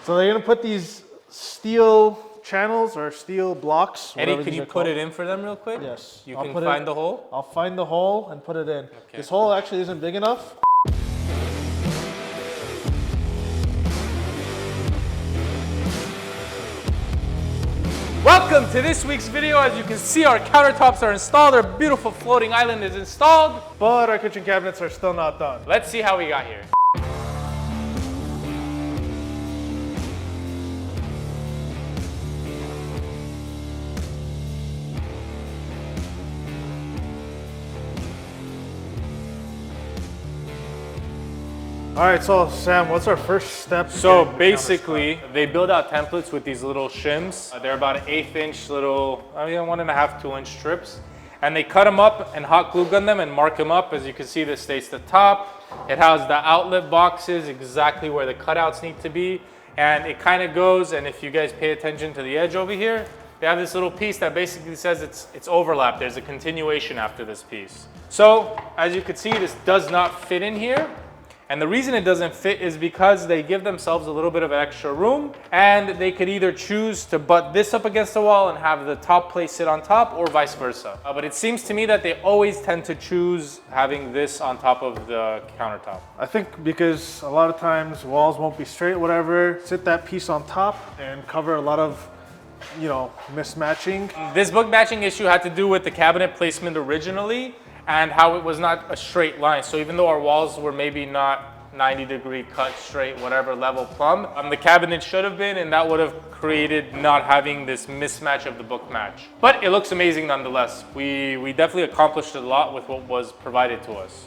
So they're gonna put these steel channels or steel blocks. Eddie, can you put it in for them real quick? Yes. You can find the hole? I'll find the hole and put it in. Okay. This hole actually isn't big enough. Welcome to this week's video. As you can see, our countertops are installed. Our beautiful floating island is installed. But our kitchen cabinets are still not done. Let's see how we got here. All right, so Sam, what's our first step? So basically, they build out templates with these little shims. They're about an 1/8 inch little, 1.5, 2 inch strips. And they cut them up and hot glue gun them and mark them up. As you can see, this states the top. It has the outlet boxes, exactly where the cutouts need to be. And it kind of goes, and if you guys pay attention to the edge over here, they have this little piece that basically says it's overlap. There's a continuation after this piece. So as you can see, this does not fit in here. And the reason it doesn't fit is because they give themselves a little bit of extra room, and they could either choose to butt this up against the wall and have the top plate sit on top, or vice versa. But it seems to me that they always tend to choose having this on top of the countertop. I think because a lot of times walls won't be straight, whatever, sit that piece on top and cover a lot of, mismatching. This book matching issue had to do with the cabinet placement originally, and how it was not a straight line. So even though our walls were maybe not 90-degree cut straight, whatever level plumb, the cabinet should have been, and that would have created not having this mismatch of the book match. But it looks amazing nonetheless. We definitely accomplished a lot with what was provided to us.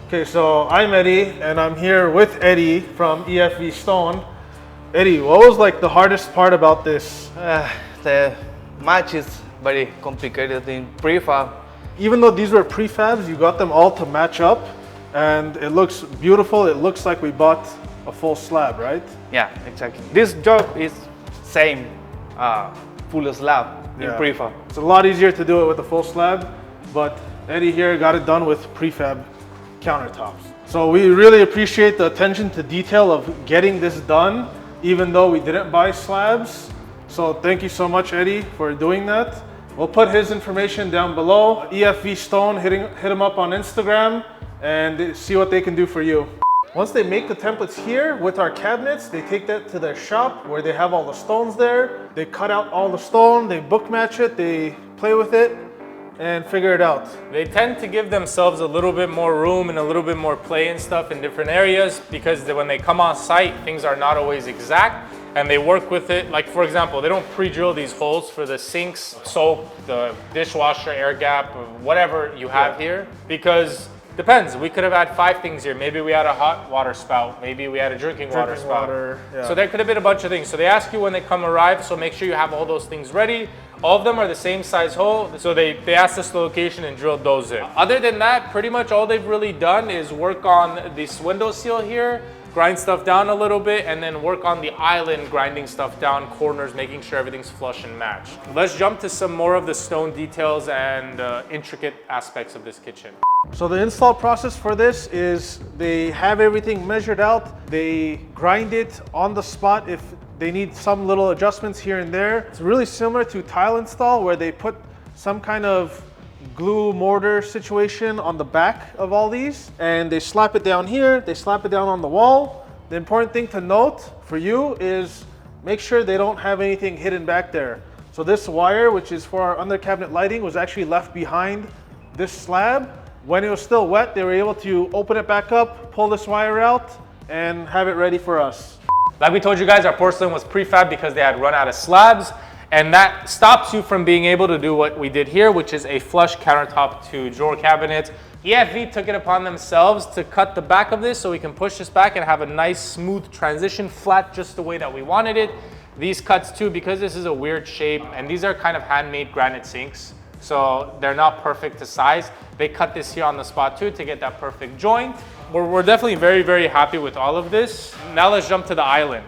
Okay, so I'm Eddie, and I'm here with Eddy from EFV Stone. Eddie, what was like the hardest part about this? The match is very complicated in prefab. Even though these were prefabs, you got them all to match up, and it looks beautiful. It looks like we bought a full slab, right? Yeah, exactly. This job is same full slab in prefab. It's a lot easier to do it with a full slab, but Eddy here got it done with prefab countertops. So we really appreciate the attention to detail of getting this done, even though we didn't buy slabs. So thank you so much, Eddy, for doing that. We'll put his information down below. EFV Stone, hit him up on Instagram and see what they can do for you. Once they make the templates here with our cabinets, they take that to their shop where they have all the stones there. They cut out all the stone, they book match it, they play with it and figure it out. They tend to give themselves a little bit more room and a little bit more play and stuff in different areas, because when they come on site, things are not always exact. And they work with it. Like, for example, they don't pre-drill these holes for the sinks, soap, the dishwasher, air gap, or whatever you have here, because depends. We could have had 5 things here. Maybe we had a hot water spout. Maybe we had a drinking water spout. So there could have been a bunch of things. So they ask you when they come arrive, so make sure you have all those things ready. All of them are the same size hole. So they asked us the location and drilled those in. Other than that, pretty much all they've really done is work on this window seal here, grind stuff down a little bit, and then work on the island, grinding stuff down, corners, making sure everything's flush and matched. Let's jump to some more of the stone details and intricate aspects of this kitchen. So the install process for this is they have everything measured out. They grind it on the spot if they need some little adjustments here and there. It's really similar to tile install, where they put some kind of glue mortar situation on the back of all these, and they slap it down here, they slap it down on the wall. The important thing to note for you is make sure they don't have anything hidden back there. So this wire, which is for our under cabinet lighting, was actually left behind this slab. When it was still wet, they were able to open it back up, pull this wire out, and have it ready for us. Like we told you guys, our porcelain was prefab because they had run out of slabs. And that stops you from being able to do what we did here, which is a flush countertop to drawer cabinet. EFV took it upon themselves to cut the back of this so we can push this back and have a nice smooth transition, flat just the way that we wanted it. These cuts too, because this is a weird shape, and these are kind of handmade granite sinks, so they're not perfect to size. They cut this here on the spot too to get that perfect joint. We're definitely very, very happy with all of this. Now let's jump to the island.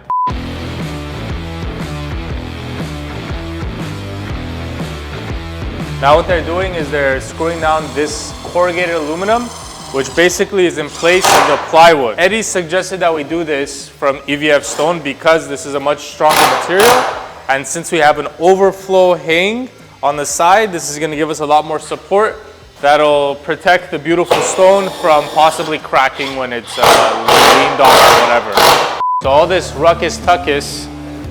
Now what they're doing is they're screwing down this corrugated aluminum which basically is in place of the plywood. Eddy suggested that we do this from EFV Stone because this is a much stronger material, and since we have an overflow hang on the side, this is going to give us a lot more support that'll protect the beautiful stone from possibly cracking when it's leaned on or whatever. So all this ruckus tuckus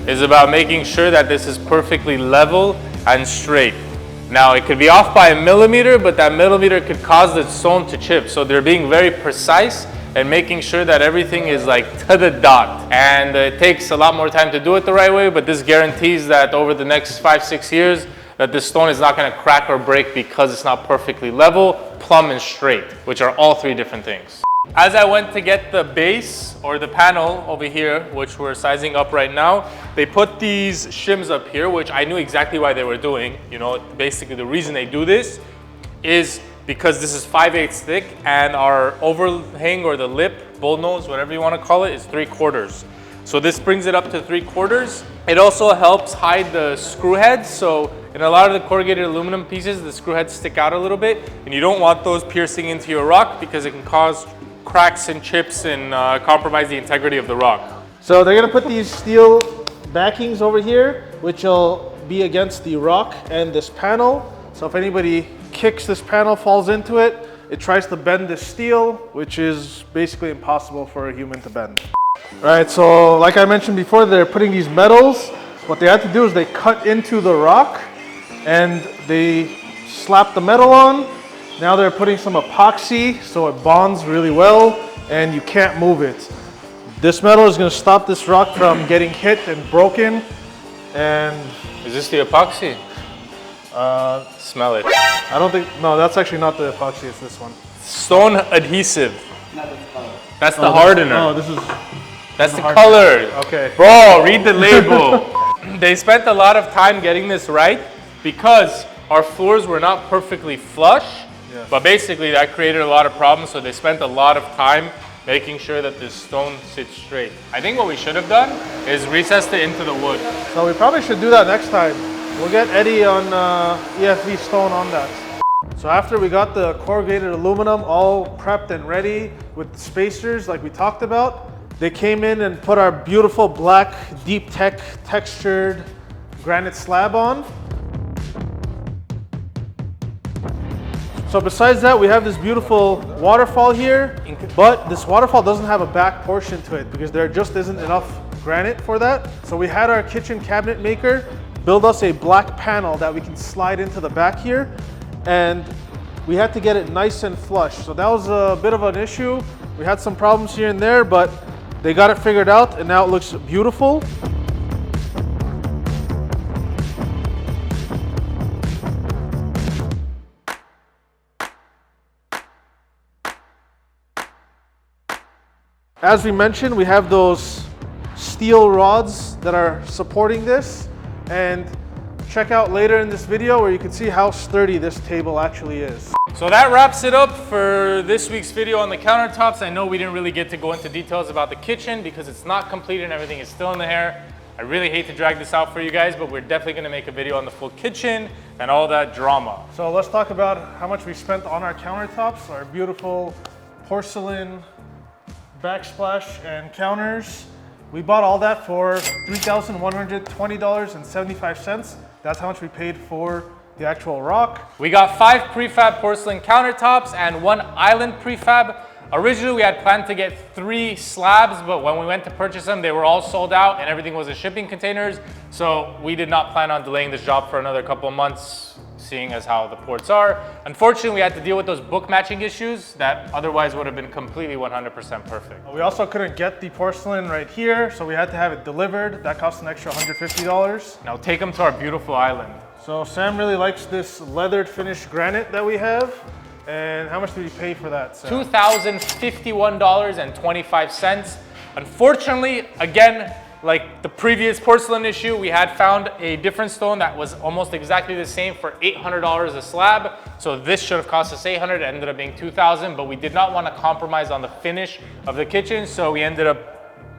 is about making sure that this is perfectly level and straight. Now it could be off by a millimeter, but that millimeter could cause the stone to chip. So they're being very precise and making sure that everything is like to the dot. And it takes a lot more time to do it the right way, but this guarantees that over the next 5-6 years, that this stone is not going to crack or break because it's not perfectly level, plumb, and straight, which are all three different things. As I went to get the base or the panel over here, which we're sizing up right now, they put these shims up here, which I knew exactly why they were doing. You know, basically the reason they do this is because this is 5/8 thick and our overhang or the lip, bull nose, whatever you want to call it, is 3/4. So this brings it up to 3/4. It also helps hide the screw heads. So in a lot of the corrugated aluminum pieces, the screw heads stick out a little bit, and you don't want those piercing into your rock because it can cause cracks and chips and compromise the integrity of the rock. So they're gonna put these steel backings over here, which will be against the rock and this panel. So if anybody kicks this panel, falls into it, it tries to bend the steel, which is basically impossible for a human to bend. All right, so like I mentioned before, they're putting these metals. What they had to do is they cut into the rock and they slap the metal on. Now they're putting some epoxy so it bonds really well and you can't move it. This metal is going to stop this rock from getting hit and broken. And is this the epoxy? Smell it. I don't think, no, that's actually not the epoxy, it's this one. Stone adhesive. That's the hardener. Oh, this is... That's the color. Okay. Bro, read the label. They spent a lot of time getting this right because our floors were not perfectly flush. Yes. But basically that created a lot of problems, so they spent a lot of time making sure that this stone sits straight. I think what we should have done is recessed it into the wood. So we probably should do that next time. We'll get Eddy on EFV Stone on that. So after we got the corrugated aluminum all prepped and ready with spacers like we talked about, they came in and put our beautiful black deep tech textured granite slab on. So besides that, we have this beautiful waterfall here, but this waterfall doesn't have a back portion to it because there just isn't enough granite for that. So we had our kitchen cabinet maker build us a black panel that we can slide into the back here, and we had to get it nice and flush. So that was a bit of an issue. We had some problems here and there, but they got it figured out and now it looks beautiful. As we mentioned, we have those steel rods that are supporting this, and check out later in this video where you can see how sturdy this table actually is. So that wraps it up for this week's video on the countertops. I know we didn't really get to go into details about the kitchen because it's not complete and everything is still in the air. I really hate to drag this out for you guys, but we're definitely going to make a video on the full kitchen and all that drama. So let's talk about how much we spent on our countertops, our beautiful porcelain backsplash and counters. We bought all that for $3,120.75. That's how much we paid for the actual rock. We got 5 prefab porcelain countertops and 1 island prefab. Originally, we had planned to get 3 slabs, but when we went to purchase them, they were all sold out and everything was in shipping containers. So we did not plan on delaying this job for another couple of months, seeing as how the ports are. Unfortunately, we had to deal with those book matching issues that otherwise would have been completely 100% perfect. We also couldn't get the porcelain right here, so we had to have it delivered. That cost an extra $150. Now take them to our beautiful island. So Sam really likes this leathered finished granite that we have. And how much did you pay for that, Sam? $2,051.25. Unfortunately, again, like the previous porcelain issue, we had found a different stone that was almost exactly the same for $800 a slab. So this should have cost us $800, it ended up being $2,000, but we did not want to compromise on the finish of the kitchen, so we ended up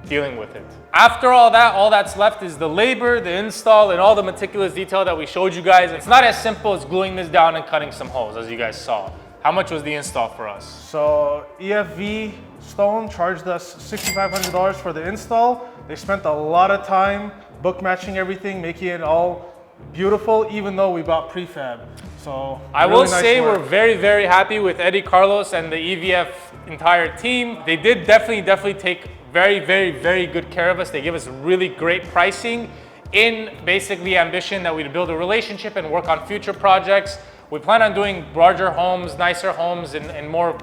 dealing with it. After all that's left is the labor, the install, and all the meticulous detail that we showed you guys. It's not as simple as gluing this down and cutting some holes, as you guys saw. How much was the install for us? So EFV Stone charged us $6,500 for the install. They spent a lot of time book matching everything, making it all beautiful, even though we bought prefab. So I really will nice say work. we're very, very happy with Eddy, Carlos, and the EVF entire team. They did definitely take very, very, very good care of us. They give us really great pricing in basically ambition that we'd build a relationship and work on future projects. We plan on doing larger homes, nicer homes, and more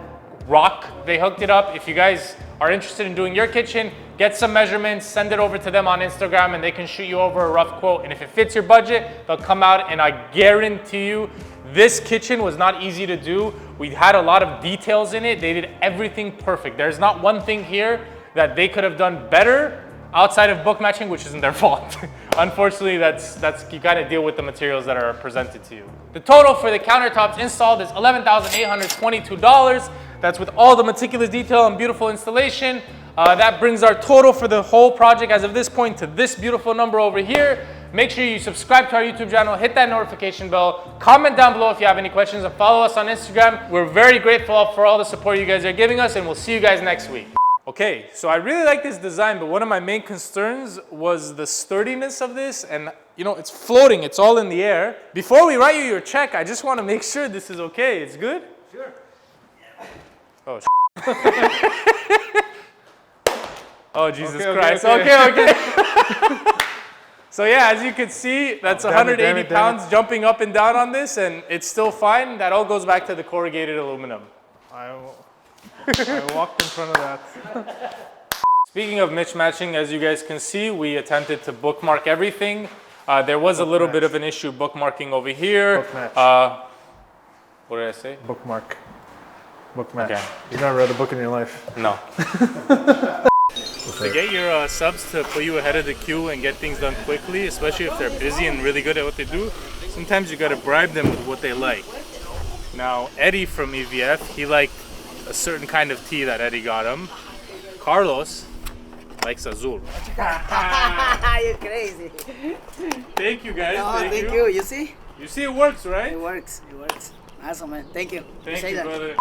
rock. They hooked it up. If you guys are interested in doing your kitchen, get some measurements, send it over to them on Instagram, and they can shoot you over a rough quote. And if it fits your budget, they'll come out, and I guarantee you, this kitchen was not easy to do. We had a lot of details in it. They did everything perfect. There's not one thing here that they could have done better outside of book matching, which isn't their fault. Unfortunately, that's you gotta deal with the materials that are presented to you. The total for the countertops installed is $11,822. That's with all the meticulous detail and beautiful installation. That brings our total for the whole project as of this point to this beautiful number over here. Make sure you subscribe to our YouTube channel, hit that notification bell, comment down below if you have any questions, and follow us on Instagram. We're very grateful for all the support you guys are giving us, and we'll see you guys next week. Okay, so I really like this design, but one of my main concerns was the sturdiness of this, and you know, it's floating, it's all in the air. Before we write you your check, I just want to make sure this is okay. It's good? Sure. Oh, oh, Jesus Okay, Christ. okay. Okay. So yeah, as you can see, that's 180 pounds jumping up and down on this, and it's still fine. That all goes back to the corrugated aluminum. I walked in front of that. Speaking of mismatching, as you guys can see, we attempted to bookmark everything. There was a little bit of an issue bookmarking over here. Bookmatch. What did I say? Bookmark. Bookmatch. Okay. You've never read a book in your life. No. To get your subs to put you ahead of the queue and get things done quickly, especially if they're busy and really good at what they do, sometimes you gotta bribe them with what they like. Now, Eddy from EVF, he liked a certain kind of tea that Eddy got him. Carlos likes azul. You're crazy. Thank you guys. No, thank you. You see? You see it works, right? It works. It works. Awesome, man. Thank you. Thank say you, that. brother.